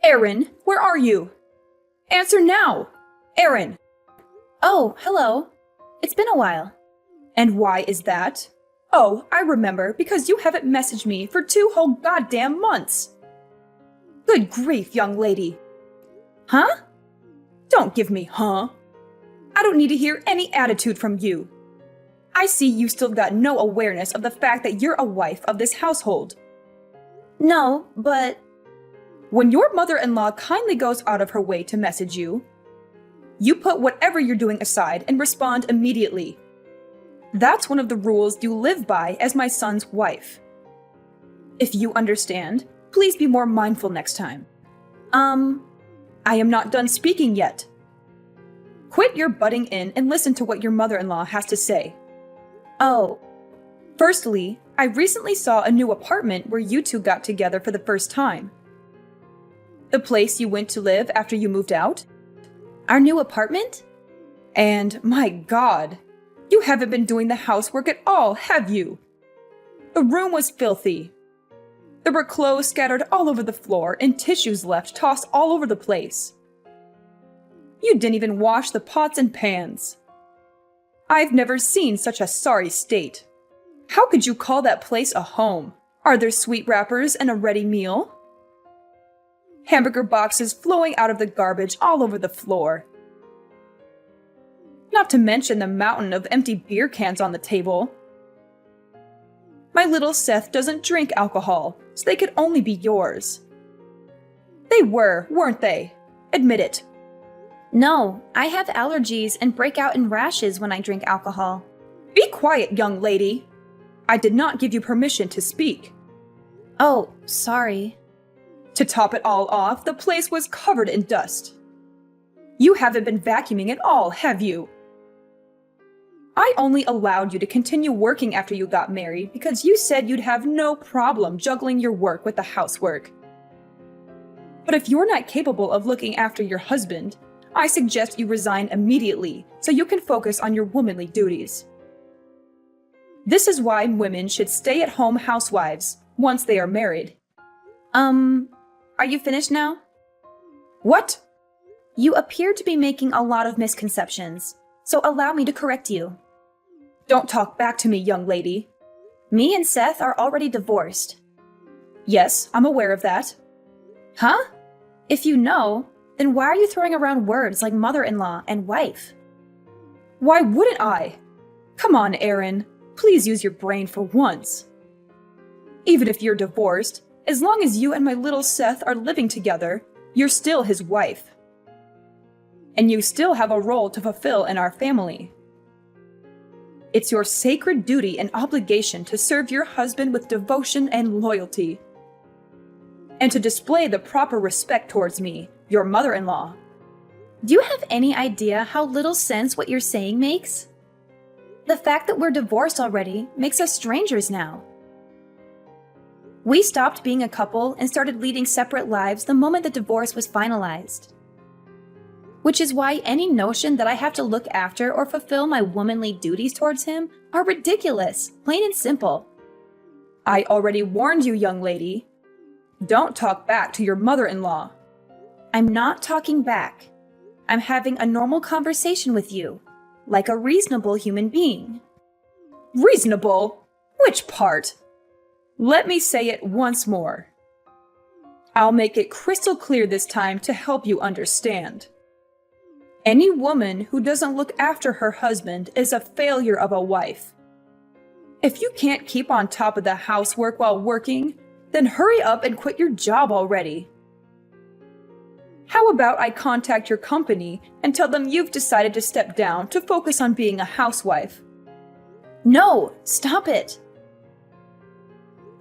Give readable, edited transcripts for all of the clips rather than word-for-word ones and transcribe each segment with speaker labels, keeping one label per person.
Speaker 1: Erin, where are you? Answer now! Erin!
Speaker 2: Oh, hello. It's been a while.
Speaker 1: And why is that? Oh, I remember, because you haven't messaged me for 2 whole goddamn months. Good grief, young lady.
Speaker 2: Huh?
Speaker 1: Don't give me huh. I don't need to hear any attitude from you. I see you still got no awareness of the fact that you're a wife of this household.
Speaker 2: No, but...
Speaker 1: When your mother-in-law kindly goes out of her way to message you, you put whatever you're doing aside and respond immediately. That's one of the rules you live by as my son's wife. If you understand, please be more mindful next time. I am not done speaking yet. Quit your butting in and listen to what your mother-in-law has to say.
Speaker 2: Oh.
Speaker 1: Firstly, I recently saw a new apartment where you two got together for the first time. The place you went to live after you moved out?
Speaker 2: Our new apartment?
Speaker 1: And, my God, you haven't been doing the housework at all, have you? The room was filthy. There were clothes scattered all over the floor and tissues left tossed all over the place. You didn't even wash the pots and pans. I've never seen such a sorry state. How could you call that place a home? Are there sweet wrappers and a ready meal? Hamburger boxes flowing out of the garbage all over the floor. Not to mention the mountain of empty beer cans on the table. My little Seth doesn't drink alcohol, so they could only be yours. They were, weren't they? Admit it.
Speaker 2: No, I have allergies and break out in rashes when I drink alcohol.
Speaker 1: Be quiet, young lady. I did not give you permission to speak.
Speaker 2: Oh, sorry.
Speaker 1: To top it all off, the place was covered in dust. You haven't been vacuuming at all, have you? I only allowed you to continue working after you got married because you said you'd have no problem juggling your work with the housework. But if you're not capable of looking after your husband, I suggest you resign immediately so you can focus on your womanly duties. This is why women should stay at home housewives once they are married.
Speaker 2: Are you finished now?
Speaker 1: What?
Speaker 2: You appear to be making a lot of misconceptions, so allow me to correct you.
Speaker 1: Don't talk back to me, young lady.
Speaker 2: Me and Seth are already divorced.
Speaker 1: Yes, I'm aware of that.
Speaker 2: Huh? If you know, then why are you throwing around words like mother-in-law and wife?
Speaker 1: Why wouldn't I? Come on, Erin. Please use your brain for once. Even if you're divorced, as long as you and my little Seth are living together, you're still his wife. And you still have a role to fulfill in our family. It's your sacred duty and obligation to serve your husband with devotion and loyalty. And to display the proper respect towards me, your mother-in-law.
Speaker 2: Do you have any idea how little sense what you're saying makes? The fact that we're divorced already makes us strangers now. We stopped being a couple and started leading separate lives the moment the divorce was finalized. Which is why any notion that I have to look after or fulfill my womanly duties towards him are ridiculous, plain and simple.
Speaker 1: I already warned you, young lady. Don't talk back to your mother-in-law.
Speaker 2: I'm not talking back. I'm having a normal conversation with you, like a reasonable human being.
Speaker 1: Reasonable? Which part? Let me say it once more. I'll make it crystal clear this time to help you understand. Any woman who doesn't look after her husband is a failure of a wife. If you can't keep on top of the housework while working, then hurry up and quit your job already. How about I contact your company and tell them you've decided to step down to focus on being a housewife?
Speaker 2: No, stop it.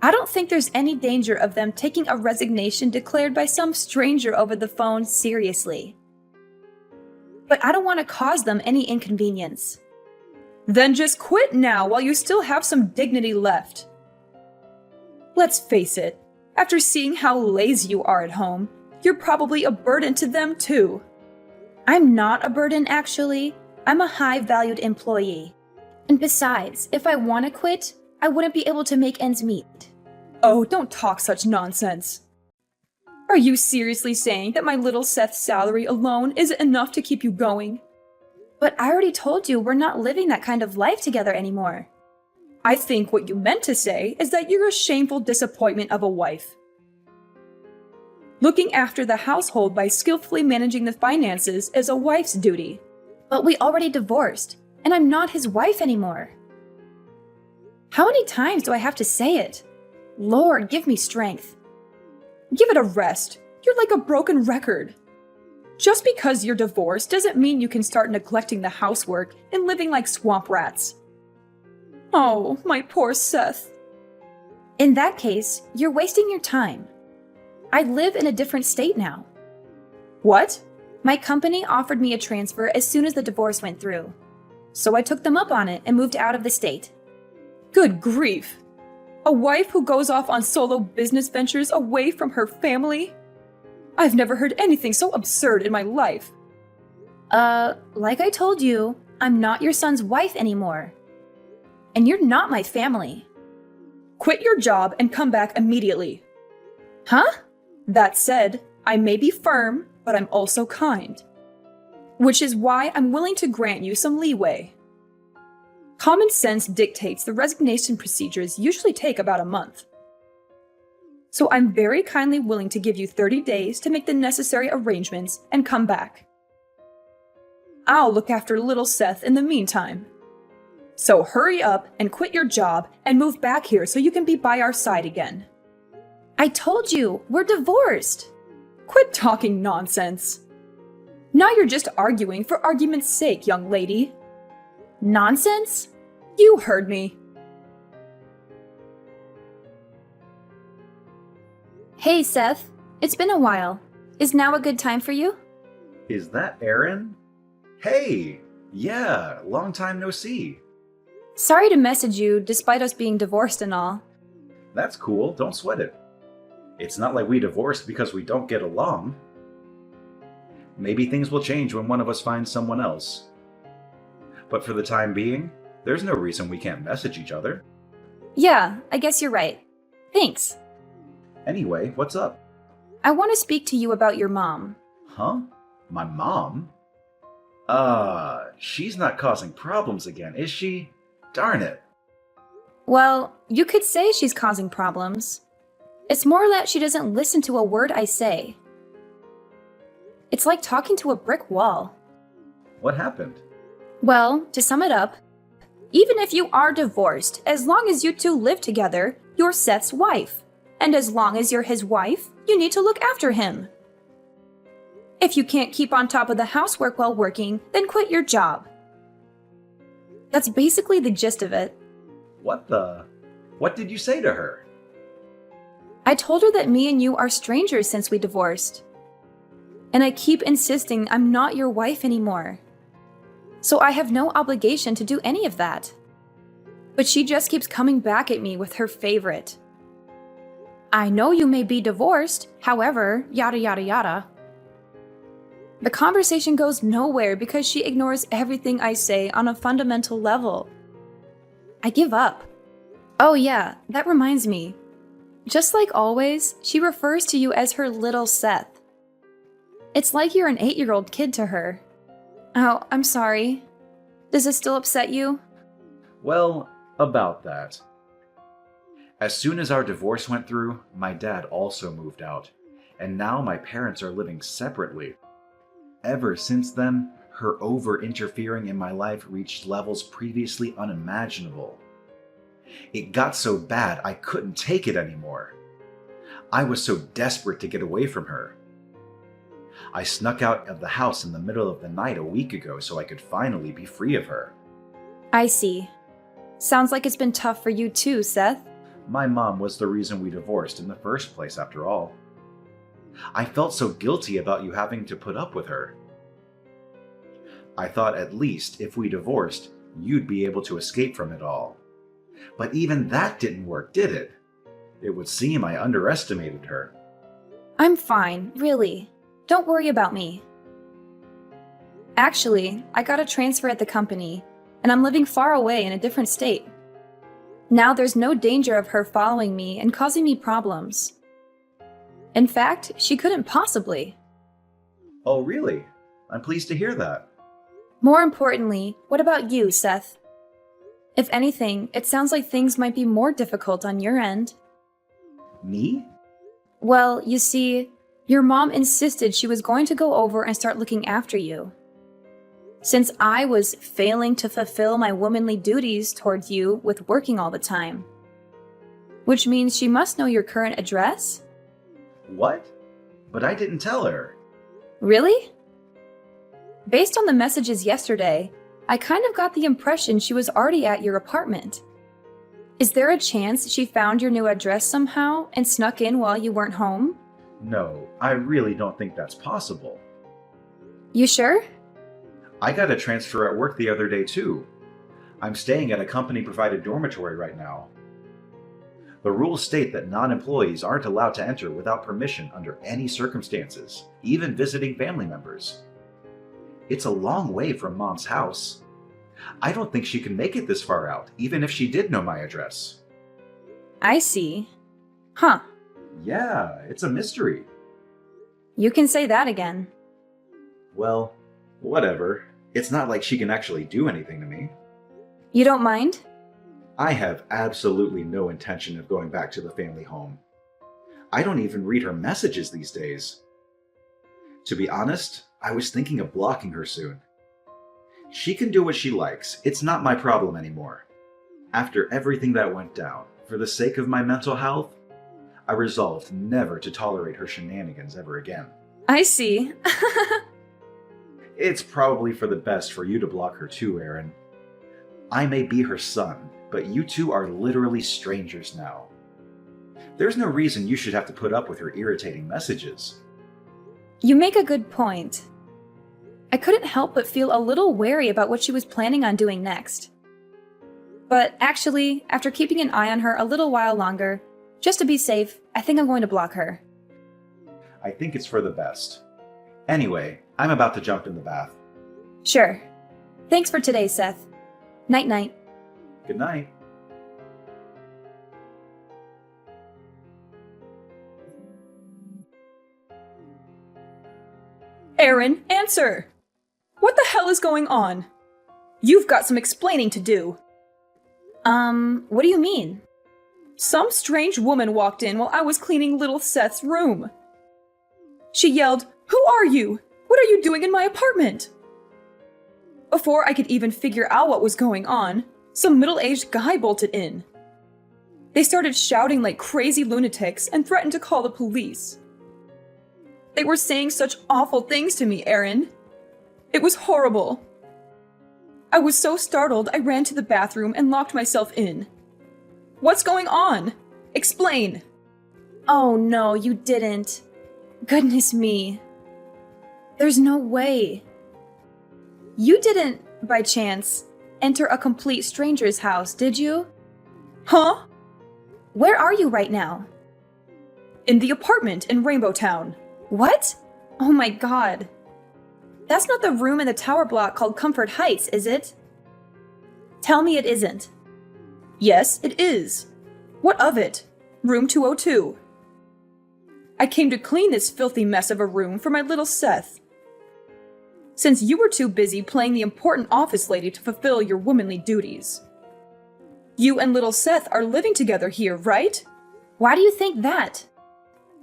Speaker 2: I don't think there's any danger of them taking a resignation declared by some stranger over the phone seriously. But I don't want to cause them any inconvenience.
Speaker 1: Then just quit now while you still have some dignity left. Let's face it, after seeing how lazy you are at home, you're probably a burden to them too.
Speaker 2: I'm not a burden, actually. I'm a high-valued employee. And besides, if I want to quit, I wouldn't be able to make ends meet.
Speaker 1: Oh, don't talk such nonsense. Are you seriously saying that my little Seth's salary alone isn't enough to keep you going?
Speaker 2: But I already told you we're not living that kind of life together anymore.
Speaker 1: I think what you meant to say is that you're a shameful disappointment of a wife. Looking after the household by skillfully managing the finances is a wife's duty.
Speaker 2: But we already divorced, and I'm not his wife anymore. How many times do I have to say it? Lord, give me strength.
Speaker 1: Give it a rest. You're like a broken record. Just because you're divorced doesn't mean you can start neglecting the housework and living like swamp rats. Oh, my poor Seth.
Speaker 2: In that case, you're wasting your time. I live in a different state now.
Speaker 1: What?
Speaker 2: My company offered me a transfer as soon as the divorce went through. So I took them up on it and moved out of the state.
Speaker 1: Good grief. A wife who goes off on solo business ventures away from her family? I've never heard anything so absurd in my life.
Speaker 2: Like I told you, I'm not your son's wife anymore. And you're not my family.
Speaker 1: Quit your job and come back immediately.
Speaker 2: Huh?
Speaker 1: That said, I may be firm, but I'm also kind. Which is why I'm willing to grant you some leeway. Common sense dictates the resignation procedures usually take about a month. So I'm very kindly willing to give you 30 days to make the necessary arrangements and come back. I'll look after little Seth in the meantime. So hurry up and quit your job and move back here so you can be by our side again.
Speaker 2: I told you, we're divorced.
Speaker 1: Quit talking nonsense. Now you're just arguing for argument's sake, young lady.
Speaker 2: Nonsense?
Speaker 1: You heard me.
Speaker 2: Hey, Seth. It's been a while. Is now a good time for you?
Speaker 3: Is that Aaron? Hey! Yeah, long time no see.
Speaker 2: Sorry to message you despite us being divorced and all.
Speaker 3: That's cool, don't sweat it. It's not like we divorced because we don't get along. Maybe things will change when one of us finds someone else. But for the time being, there's no reason we can't message each other.
Speaker 2: Yeah, I guess you're right. Thanks.
Speaker 3: Anyway, what's up?
Speaker 2: I want to speak to you about your mom.
Speaker 3: Huh? My mom? She's not causing problems again, is she? Darn it.
Speaker 2: Well, you could say she's causing problems. It's more that she doesn't listen to a word I say. It's like talking to a brick wall.
Speaker 3: What happened?
Speaker 2: Well, to sum it up, even if you are divorced, as long as you two live together, you're Seth's wife. And as long as you're his wife, you need to look after him. If you can't keep on top of the housework while working, then quit your job. That's basically the gist of it.
Speaker 3: What did you say to her?
Speaker 2: I told her that me and you are strangers since we divorced. And I keep insisting I'm not your wife anymore. So I have no obligation to do any of that. But she just keeps coming back at me with her favorite. I know you may be divorced, however, yada yada yada. The conversation goes nowhere because she ignores everything I say on a fundamental level. I give up. Oh yeah, that reminds me. Just like always, she refers to you as her little Seth. It's like you're an 8-year-old kid to her. Oh, I'm sorry. Does this still upset you?
Speaker 3: Well, about that. As soon as our divorce went through, my dad also moved out, and now my parents are living separately. Ever since then, her over-interfering in my life reached levels previously unimaginable. It got so bad I couldn't take it anymore. I was so desperate to get away from her. I snuck out of the house in the middle of the night a week ago so I could finally be free of her.
Speaker 2: I see. Sounds like it's been tough for you too, Seth.
Speaker 3: My mom was the reason we divorced in the first place, after all. I felt so guilty about you having to put up with her. I thought at least if we divorced, you'd be able to escape from it all. But even that didn't work, did it? It would seem I underestimated her.
Speaker 2: I'm fine, really. Don't worry about me. Actually, I got a transfer at the company, and I'm living far away in a different state. Now there's no danger of her following me and causing me problems. In fact, she couldn't possibly.
Speaker 3: Oh, really? I'm pleased to hear that.
Speaker 2: More importantly, what about you, Seth? If anything, it sounds like things might be more difficult on your end.
Speaker 3: Me?
Speaker 2: Well, you see, your mom insisted she was going to go over and start looking after you. Since I was failing to fulfill my womanly duties towards you with working all the time. Which means she must know your current address?
Speaker 3: What? But I didn't tell her.
Speaker 2: Really? Based on the messages yesterday, I kind of got the impression she was already at your apartment. Is there a chance she found your new address somehow and snuck in while you weren't home?
Speaker 3: No, I really don't think that's possible.
Speaker 2: You sure?
Speaker 3: I got a transfer at work the other day too. I'm staying at a company-provided dormitory right now. The rules state that non-employees aren't allowed to enter without permission under any circumstances, even visiting family members. It's a long way from Mom's house. I don't think she can make it this far out, even if she did know my address.
Speaker 2: I see. Huh.
Speaker 3: Yeah, it's a mystery.
Speaker 2: You can say that again.
Speaker 3: Well, whatever. It's not like she can actually do anything to me.
Speaker 2: You don't mind?
Speaker 3: I have absolutely no intention of going back to the family home. I don't even read her messages these days. To be honest, I was thinking of blocking her soon. She can do what she likes. It's not my problem anymore. After everything that went down, for the sake of my mental health, I resolved never to tolerate her shenanigans ever again.
Speaker 2: I see.
Speaker 3: It's probably for the best for you to block her too, Aaron. I may be her son, but you two are literally strangers now. There's no reason you should have to put up with her irritating messages.
Speaker 2: You make a good point. I couldn't help but feel a little wary about what she was planning on doing next. But actually, after keeping an eye on her a little while longer, just to be safe, I think I'm going to block her.
Speaker 3: I think it's for the best. Anyway, I'm about to jump in the bath.
Speaker 2: Sure. Thanks for today, Seth. Night-night.
Speaker 3: Good night.
Speaker 1: Aaron, answer! What the hell is going on? You've got some explaining to do.
Speaker 2: What do you mean?
Speaker 1: Some strange woman walked in while I was cleaning little Seth's room. She yelled, "Who are you? What are you doing in my apartment?" Before I could even figure out what was going on, some middle-aged guy bolted in. They started shouting like crazy lunatics and threatened to call the police. They were saying such awful things to me, Aaron. It was horrible. I was so startled I ran to the bathroom and locked myself in. What's going on? Explain.
Speaker 2: Oh no, you didn't. Goodness me. There's no way. You didn't, by chance, enter a complete stranger's house, did you?
Speaker 1: Huh?
Speaker 2: Where are you right now?
Speaker 1: In the apartment in Rainbow Town.
Speaker 2: What? Oh my god. That's not the room in the tower block called Comfort Heights, is it? Tell me it isn't.
Speaker 1: Yes, it is. What of it? Room 202. I came to clean this filthy mess of a room for my little Seth. Since you were too busy playing the important office lady to fulfill your womanly duties. You and little Seth are living together here, right?
Speaker 2: Why do you think that?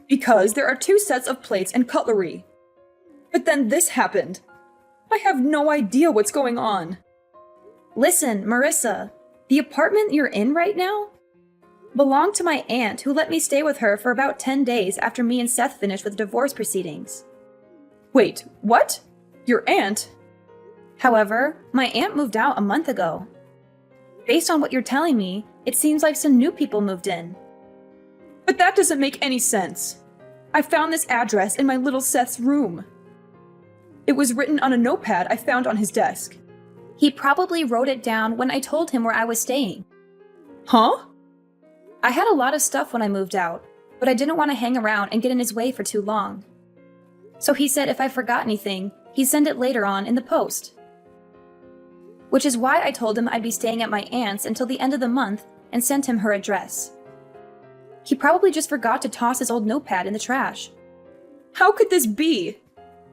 Speaker 1: Because there are 2 sets of plates and cutlery. But then this happened. I have no idea what's going on.
Speaker 2: Listen, Marissa, the apartment you're in right now belonged to my aunt who let me stay with her for about 10 days after me and Seth finished with divorce proceedings.
Speaker 1: Wait, what? Your aunt?
Speaker 2: However, my aunt moved out a month ago. Based on what you're telling me, it seems like some new people moved in.
Speaker 1: But that doesn't make any sense. I found this address in my little Seth's room. It was written on a notepad I found on his desk.
Speaker 2: He probably wrote it down when I told him where I was staying.
Speaker 1: Huh?
Speaker 2: I had a lot of stuff when I moved out, but I didn't want to hang around and get in his way for too long. So he said if I forgot anything, he'd send it later on in the post. Which is why I told him I'd be staying at my aunt's until the end of the month and sent him her address. He probably just forgot to toss his old notepad in the trash.
Speaker 1: How could this be?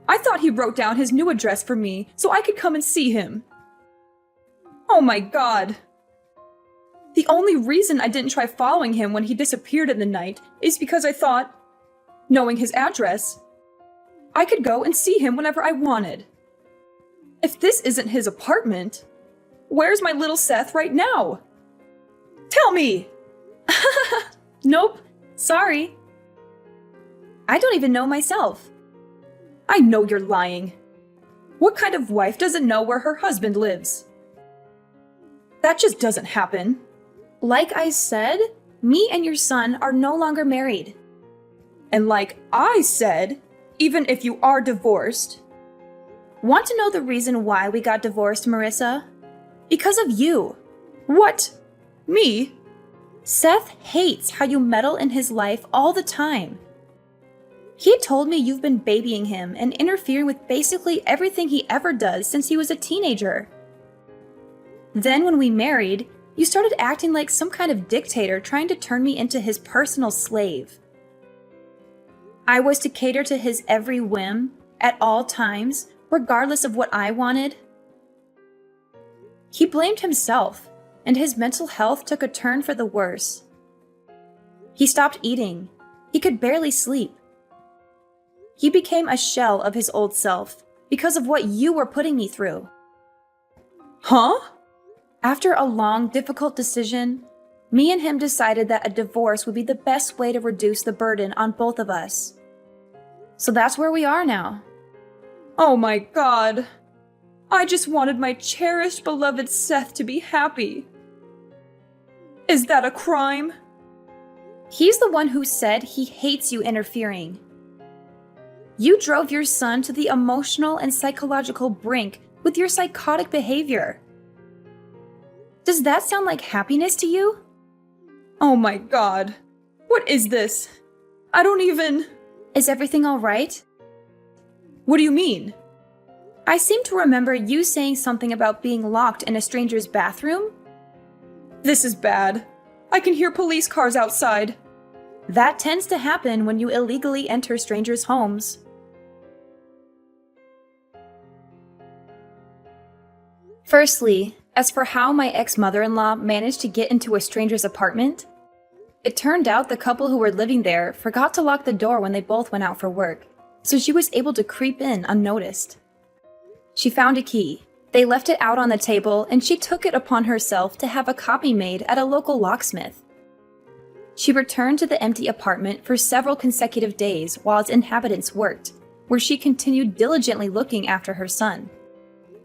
Speaker 1: I thought he wrote down his new address for me so I could come and see him. Oh my god. The only reason I didn't try following him when he disappeared in the night is because I thought, knowing his address, I could go and see him whenever I wanted. If this isn't his apartment, where's my little Seth right now? Tell me!
Speaker 2: Nope, sorry. I don't even know myself.
Speaker 1: I know you're lying. What kind of wife doesn't know where her husband lives? That just doesn't happen.
Speaker 2: Like I said, me and your son are no longer married.
Speaker 1: And like I said, even if you are divorced.
Speaker 2: Want to know the reason why we got divorced, Marissa? Because of you.
Speaker 1: What? Me?
Speaker 2: Seth hates how you meddle in his life all the time. He told me you've been babying him and interfering with basically everything he ever does since he was a teenager. Then when we married, you started acting like some kind of dictator trying to turn me into his personal slave. I was to cater to his every whim, at all times, regardless of what I wanted. He blamed himself, and his mental health took a turn for the worse. He stopped eating. He could barely sleep. He became a shell of his old self because of what you were putting me through.
Speaker 1: Huh?
Speaker 2: After a long, difficult decision, me and him decided that a divorce would be the best way to reduce the burden on both of us. So that's where we are now.
Speaker 1: Oh my god. I just wanted my cherished, beloved Seth to be happy. Is that a crime?
Speaker 2: He's the one who said he hates you interfering. You drove your son to the emotional and psychological brink with your psychotic behavior. Does that sound like happiness to you?
Speaker 1: Oh my god. What is this? I don't even...
Speaker 2: Is everything all right?
Speaker 1: What do you mean?
Speaker 2: I seem to remember you saying something about being locked in a stranger's bathroom.
Speaker 1: This is bad. I can hear police cars outside.
Speaker 2: That tends to happen when you illegally enter strangers' homes. Firstly, as for how my ex-mother-in-law managed to get into a stranger's apartment, it turned out the couple who were living there forgot to lock the door when they both went out for work, so she was able to creep in unnoticed. She found a key. They left it out on the table, and she took it upon herself to have a copy made at a local locksmith. She returned to the empty apartment for several consecutive days while its inhabitants worked, where she continued diligently looking after her son.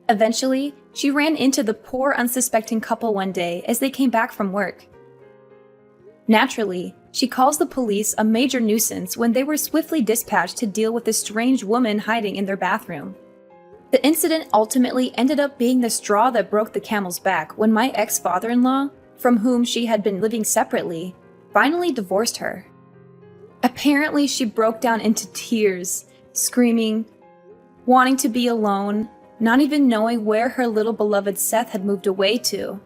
Speaker 2: Eventually, she ran into the poor, unsuspecting couple one day as they came back from work. Naturally, she calls the police a major nuisance when they were swiftly dispatched to deal with a strange woman hiding in their bathroom. The incident ultimately ended up being the straw that broke the camel's back when my ex-father-in-law, from whom she had been living separately, finally divorced her. Apparently, she broke down into tears, screaming, wanting to be alone, not even knowing where her little beloved Seth had moved away to.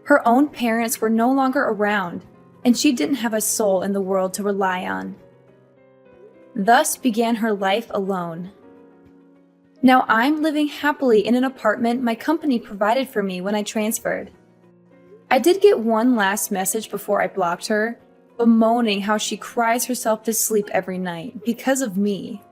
Speaker 2: Her own parents were no longer around, and she didn't have a soul in the world to rely on. Thus began her life alone. Now I'm living happily in an apartment my company provided for me when I transferred. I did get one last message before I blocked her, bemoaning how she cries herself to sleep every night because of me.